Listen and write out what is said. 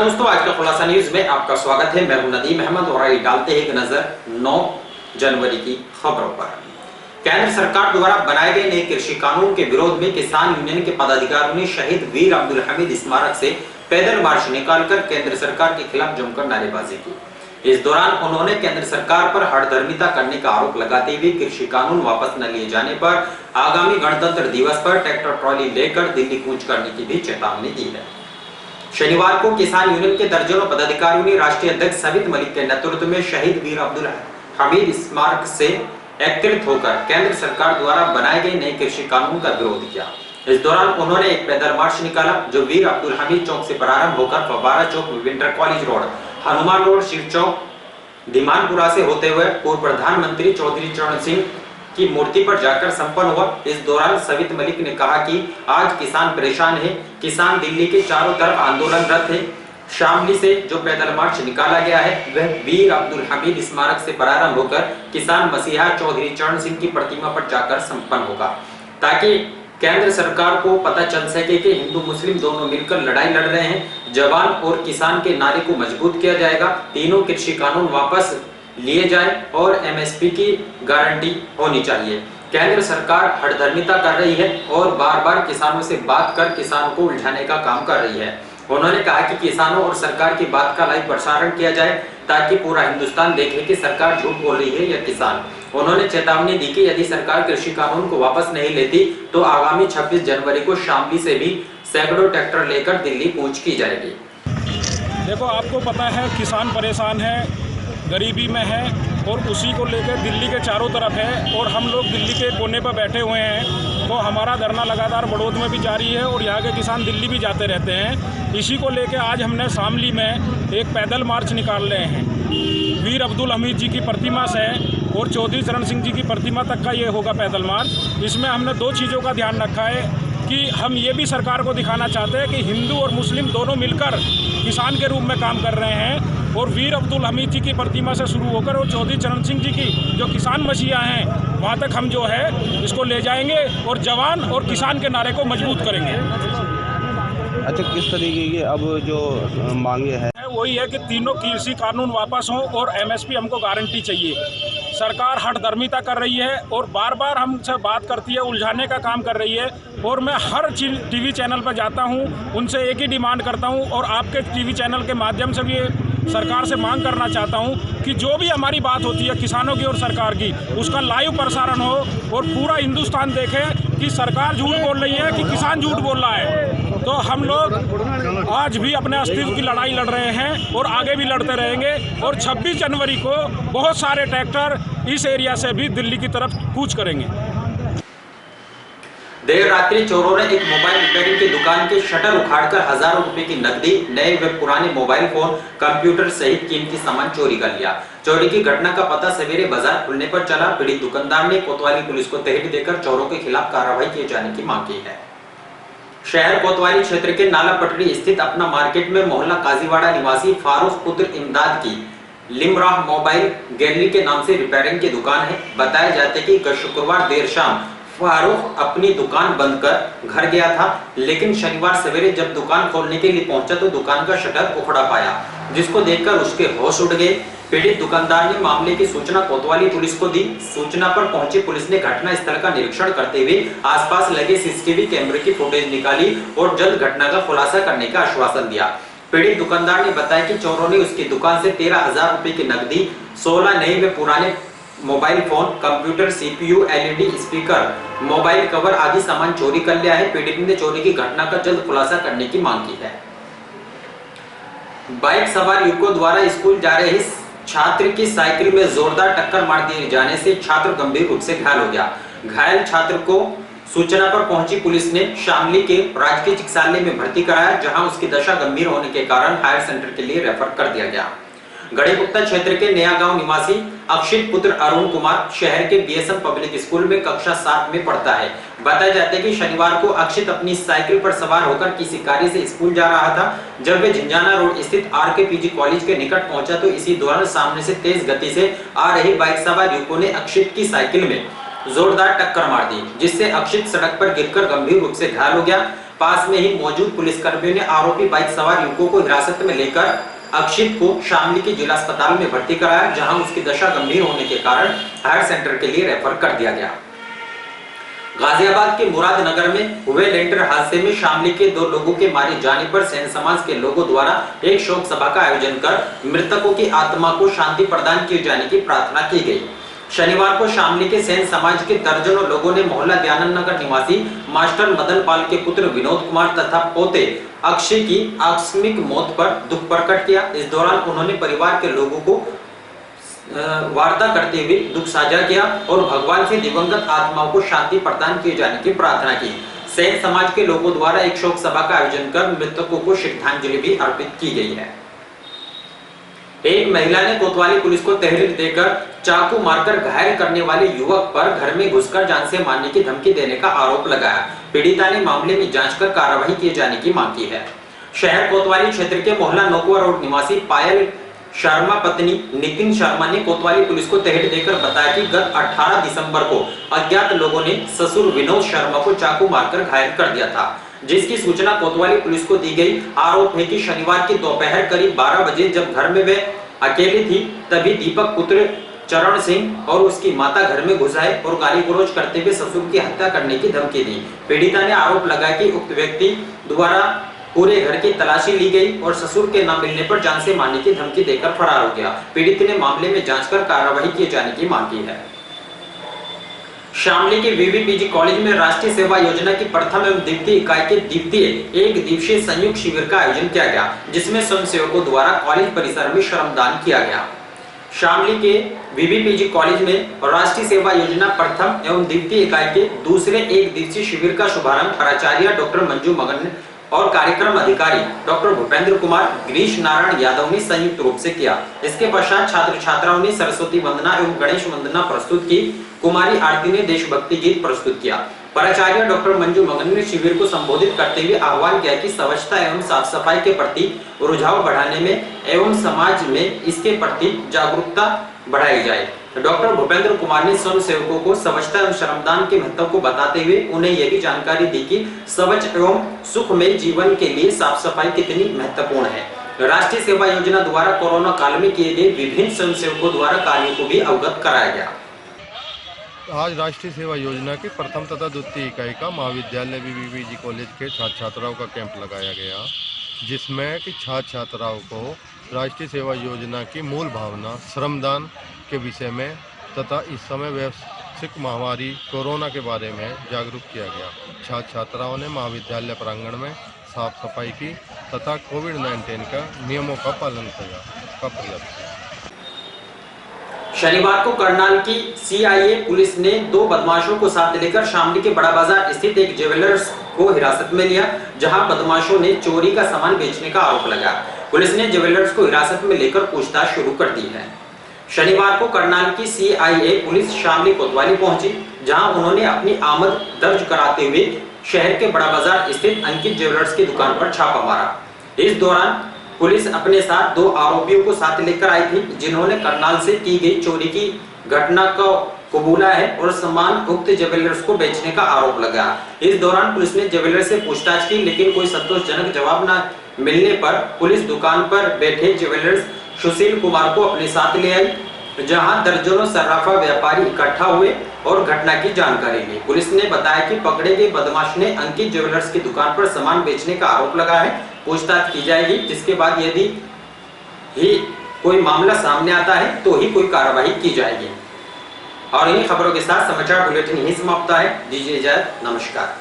नमस्कार दोस्तों, आज का खुलासा न्यूज में आपका स्वागत है। मैं हूं नदीम अहमद और आइए डालते हैं एक नजर 9 जनवरी की खबरों पर। केंद्र सरकार द्वारा बनाए गए नए कृषि कानून के विरोध में किसान यूनियन के पदाधिकारियों ने शहीद वीर अब्दुल हमीद स्मारक से पैदल मार्च निकालकर केंद्र सरकार के खिलाफ जमकर नारेबाजी की। इस दौरान उन्होंने केंद्र सरकार पर हठधर्मिता करने का आरोप लगाते हुए कृषि कानून वापस न लिए जाने पर आगामी गणतंत्र दिवस पर ट्रैक्टर ट्रॉली लेकर दिल्ली कूच करने की भी चेतावनी दी है। शनिवार को किसान यूनियन के दर्जनों पदाधिकारियों ने राष्ट्रीय अध्यक्ष साबित मलिक के नेतृत्व में शहीद वीर अब्दुल हमीद स्मारक से एकत्रित होकर केंद्र सरकार द्वारा बनाए गए नए कृषि कानून का विरोध किया। इस दौरान उन्होंने एक पैदल मार्च निकाला जो वीर अब्दुल हमीद चौक से प्रारंभ होकर Fawwara Chowk, winter college road, Hanuman road, Shiv Chowk, Dhimanpura से होते हुए पूर्व प्रधानमंत्री चौधरी चरण सिंह की मूर्ति पर जाकर संपन्न हुआ। इस दौरान साबित मलिक ने कहा कि आज किसान परेशान है, किसान दिल्ली के चारों तरफ आंदोलनरत है। शामली से जो पैदल मार्च निकाला गया है वह वीर अब्दुल हमीद स्मारक से प्रारंभ होकर किसान मसीहा चौधरी चरण सिंह की प्रतिमा पर जाकर संपन्न होगा, ताकि केंद्र सरकार को पता चल सके कि हिंदू मुस्लिम दोनों मिलकर लड़ाई लड़ रहे हैं। जवान और किसान के नारे को मजबूत किया जाएगा, तीनों कृषि कानून वापस लिए जाए और एमएसपी की गारंटी होनी चाहिए। केंद्र सरकार हठधर्मिता कर रही है और बार-बार किसानों से बात कर किसानों को उलझाने का काम कर रही है। उन्होंने कहा कि किसानों और सरकार की बात का लाइव प्रसारण किया जाए ताकि पूरा हिंदुस्तान देखे कि सरकार झूठ बोल रही है या किसान। उन्होंने चेतावनी दी कि यदि सरकार कृषि कानून को वापस नहीं लेती तो आगामी 26 जनवरी को शामली से भी सैकड़ों ट्रैक्टर लेकर दिल्ली कूच की जाएगी। देखो, आपको पता है किसान परेशान है, गरीबी में है और उसी को लेकर दिल्ली के चारों तरफ है और हम लोग दिल्ली के कोने पर बैठे हुए हैं। तो हमारा धरना लगातार बड़ौद में भी जारी है और यहाँ के किसान दिल्ली भी जाते रहते हैं। इसी को लेकर आज हमने शामली में एक पैदल मार्च निकाल रहे हैं। वीर अब्दुल हमीद जी की प्रतिमा से और चौधरी चरण सिंह जी की प्रतिमा तक का ये होगा पैदल मार्च। इसमें हमने 2 चीज़ों का ध्यान रखा है कि हम ये भी सरकार को दिखाना चाहते हैं कि हिंदू और मुस्लिम दोनों मिलकर किसान के रूप में काम कर रहे हैं और वीर अब्दुल हमीद जी की प्रतिमा से शुरू होकर और चौधरी चरण सिंह जी की जो किसान मसीहा हैं वहाँ तक हम जो है इसको ले जाएंगे और जवान और किसान के नारे को मजबूत करेंगे। अच्छा, किस तरीके की अब जो मांगे हैं? वही है कि तीनों कृषि कानून वापस हों और एमएसपी हमको गारंटी चाहिए। सरकार हठधर्मिता कर रही है और बार बार हमसे बात करती है, उलझाने का काम कर रही है और मैं हर टीवी चैनल पर जाता हूं, उनसे एक ही डिमांड करता हूं और आपके टीवी चैनल के माध्यम से भी सरकार से मांग करना चाहता हूं कि जो भी हमारी बात होती है किसानों की और सरकार की, उसका लाइव प्रसारण हो और पूरा हिंदुस्तान देखे कि सरकार झूठ बोल रही है कि किसान झूठ बोल रहा है। तो हम लोग आज भी अपने अस्तित्व की लड़ाई लड़ रहे हैं और आगे भी लड़ते रहेंगे और 26 जनवरी को बहुत सारे ट्रैक्टर इस एरिया से भी दिल्ली की तरफ कूच करेंगे। देर रात्रि चोरों ने एक मोबाइल रिपेयरिंग की दुकान के शटर उखाड़कर हजारों रुपए की नकदी, नए व पुराने मोबाइल फोन, कंप्यूटर सहित कीमती सामान चोरी कर लिया। चोरी की घटना का पता सवेरे बाजार खुलने पर चला। पीड़ित दुकानदार ने कोतवाली पुलिस को तहरीर देकर चोरों के खिलाफ कार्रवाई किए जाने की मांग की है। शहर कोतवाली क्षेत्र के नाला पटरी स्थित अपना मार्केट में मोहल्ला काजीवाड़ा निवासी फारूक पुत्र इमदाद की लिमराह मोबाइल गैलरी के नाम से रिपेयरिंग की दुकान है। बताया जाता है कि गत शुक्रवार देर शाम फारूक अपनी दुकान बंद कर घर गया था, लेकिन शनिवार सवेरे जब दुकान खोलने के लिए पहुंचा तो दुकान का शटर उखड़ा पाया, जिसको देखकर उसके होश उड़ गए। पीड़ित दुकानदार ने मामले की सूचना कोतवाली पुलिस को दी। सूचना पर पहुंची पुलिस ने घटना स्थल का निरीक्षण करते हुए आसपास लगे सीसीटीवी कैमरे की फुटेज निकाली और जल्द घटना का खुलासा करने का आश्वासन दिया। पीड़ित दुकानदार ने बताया कि चोरों ने उसकी दुकान से 13,000 रुपए की नकदी, 16 नए व पुराने mobile phone, computer, CPU, LED speaker, mobile cover आदि सामान चोरी कर लिया है। पीड़ित ने चोरी की घटना का जल्द खुलासा करने की मांग की है। बाइक सवार युवकों द्वारा स्कूल जा रहे छात्र की साइकिल में जोरदार टक्कर मार दिए जाने से छात्र गंभीर रूप से घायल हो गया। घायल छात्र को सूचना पर पहुंची पुलिस ने शामली के राजकीय चिकित्सालय में भर्ती कराया, जहां उसकी दशा गंभीर होने के कारण हायर सेंटर के लिए रेफर कर दिया गया। गढ़ीपुक्ता क्षेत्र के नया गांव निवासी अक्षित पुत्र अरुण कुमार शहर के बीएसएम पब्लिक स्कूल में कक्षा 7 में पढ़ता है। बताया जाता है कि शनिवार को अक्षित अपनी साइकिल पर सवार होकर किसी कार्य से स्कूल जा रहा था। जब वे झिंझाना रोड स्थित आरकेपीजी कॉलेज के निकट पहुंचा तो इसी दौरान सामने से तेज गति से आ रही बाइक सवार युवकों ने अक्षित की साइकिल में जोरदार टक्कर मार दी, जिससे अक्षित सड़क पर गिरकर गंभीर रूप से घायल हो गया। पास में ही मौजूद पुलिसकर्मियों ने आरोपी बाइक सवार युवकों को हिरासत में लेकर अक्षित को शामली के जिला अस्पताल में भर्ती कराया, जहां उसकी दशा गंभीर होने के कारण हायर सेंटर के लिए रेफर कर दिया गया। गाजियाबाद के मुरादनगर में हुए लेंटर हादसे में शामली के 2 लोगों के मारे जाने पर सैन समाज के लोगों द्वारा एक शोक सभा का आयोजन कर मृतकों की आत्मा को शांति प्रदान किए जाने की प्रार्थना की गई। शनिवार को शामली के सैन समाज के दर्जनों लोगों ने मोहल्ला दयानंद नगर निवासी मास्टर मदन पाल के पुत्र विनोद कुमार तथा पोते अक्षय की आकस्मिक मौत पर दुख प्रकट किया। इस दौरान उन्होंने परिवार के लोगों को वार्ता करते हुए दुख साझा किया और भगवान से दिवंगत आत्माओं को शांति प्रदान किए जाने की प्रार्थना की। सैन समाज के लोगों द्वारा एक शोक सभा का आयोजन कर मृतकों को श्रद्धांजलि भी अर्पित की गई है। एक महिला ने कोतवाली पुलिस को तहरीर देकर चाकू मारकर घायल करने वाले युवक पर घर में घुसकर जान से मारने की धमकी देने का आरोप लगाया। पीड़िता ने मामले में जांच कर कार्रवाई किए जाने की मांग की है। शहर कोतवाली क्षेत्र के मोहल्ला नोकुआ रोड निवासी पायल शर्मा पत्नी नितिन शर्मा ने कोतवाली पुलिस को तहरीर देकर बताया कि गत 18 दिसंबर को अज्ञात लोगों ने ससुर विनोद शर्मा को चाकू मारकर घायल कर दिया था, जिसकी सूचना कोतवाली पुलिस को दी गई। आरोप है कि शनिवार की दोपहर करीब 12 बजे जब घर में वे अकेली थी, तभी दीपक पुत्र चरण सिंह और उसकी माता घर में घुस आए और गाली गलौज करते हुए ससुर की हत्या करने की धमकी दी। पीड़िता ने आरोप लगाया कि उक्त व्यक्ति द्वारा पूरे घर की तलाशी ली गई और ससुर के न मिलने पर जान से मारने की धमकी देकर फरार हो गया। पीड़ित ने मामले में जांच कर कार्रवाई किए जाने की मांग की है। शामली के वीवीपीजी कॉलेज में राष्ट्रीय सेवा योजना की प्रथम एवं द्वितीय इकाई के द्वितीय एक दिवसीय संयुक्त शिविर का आयोजन किया गया, जिसमें स्वयंसेवकों द्वारा कॉलेज परिसर में श्रमदान किया गया। शामली के वीवीपीजी कॉलेज में राष्ट्रीय सेवा योजना प्रथम एवं द्वितीय इकाई के दूसरे एक दिवसीय शिविर का शुभारंभ प्राचार्य डॉक्टर मंजू मगन और कार्यक्रम अधिकारी डॉक्टर भूपेंद्र कुमार गिरीश नारायण यादव ने संयुक्त रूप से किया। इसके पश्चात छात्र छात्राओं ने सरस्वती वंदना एवं गणेश वंदना प्रस्तुत की। कुमारी आरती ने देशभक्ति गीत प्रस्तुत किया। प्राचार्य डॉक्टर मंजू मगन ने शिविर को संबोधित करते हुए आह्वान किया कि स्वच्छता एवं साफ सफाई के प्रति रुझाव बढ़ाने में एवं समाज में इसके प्रति जागरूकता बढ़ाई जाए। डॉक्टर भूपेंद्र कुमार ने स्वयं सेवकों को स्वच्छता एवं श्रमदान के महत्व को बताते हुए उन्हें यह भी जानकारी दी कि स्वच्छ एवं सुखमय जीवन के लिए साफ सफाई कितनी महत्वपूर्ण है। राष्ट्रीय सेवा योजना द्वारा कोरोना काल में किए गए विभिन्न स्वयं सेवकों द्वारा कार्यों को भी अवगत कराया गया। आज राष्ट्रीय सेवा योजना की प्रथम तथा द्वितीय इकाई का महाविद्यालय वीवीपीजी कॉलेज के छात्र छात्राओं का कैंप लगाया गया, जिसमें कि छात्र छात्राओं को राष्ट्रीय सेवा योजना की मूल भावना श्रमदान के विषय में तथा इस समय वैश्विक महामारी कोरोना के बारे में जागरूक किया गया। छात्र छात्राओं ने महाविद्यालय प्रांगण में साफ सफाई की तथा कोविड-19 का नियमों का पालन किया। शनिवार को करनाल की सीआईए पुलिस ने 2 बदमाशों को साथ लेकर शामली के बड़ा बाजार स्थित एक ज्वेलर्स को हिरासत में लिया, जहां बदमाशों ने चोरी का सामान बेचने का आरोप लगाया। पुलिस ने ज्वेलर्स को हिरासत में लेकर पूछताछ शुरू कर दी है। शनिवार को करनाल की सीआईए पुलिस शामली कोतवाली पहुंची, जहां उन्होंने अपनी आमद दर्ज कराते हुए शहर के बड़ा बाजार स्थित अंकित ज्वेलर्स की दुकान पर छापा मारा। इस दौरान पुलिस अपने साथ 2 आरोपियों को साथ लेकर आई थी, जिन्होंने करनाल से की गई चोरी की घटना को कबूला है और सामान उक्त ज्वेलर्स को बेचने का आरोप लगाया। इस दौरान पुलिस ने ज्वेलर्स से पूछताछ की, लेकिन कोई संतोषजनक जवाब न मिलने पर पुलिस दुकान पर बैठे ज्वेलर्स सुशील कुमार को अपने साथ ले आई, जहां दर्जनों सर्राफा व्यापारी इकट्ठा हुए और घटना की जानकारी ली। पुलिस ने बताया कि पकड़े गए बदमाश ने अंकित ज्वेलर्स की दुकान पर सामान बेचने का आरोप लगाया है। पूछताछ की जाएगी, जिसके बाद यदि ही कोई मामला सामने आता है तो ही कोई कार्रवाई की जाएगी। और इन्हीं खबरों के साथ समाचार बुलेटिन यहीं समाप्त है। दीजिए इजाजत, नमस्कार।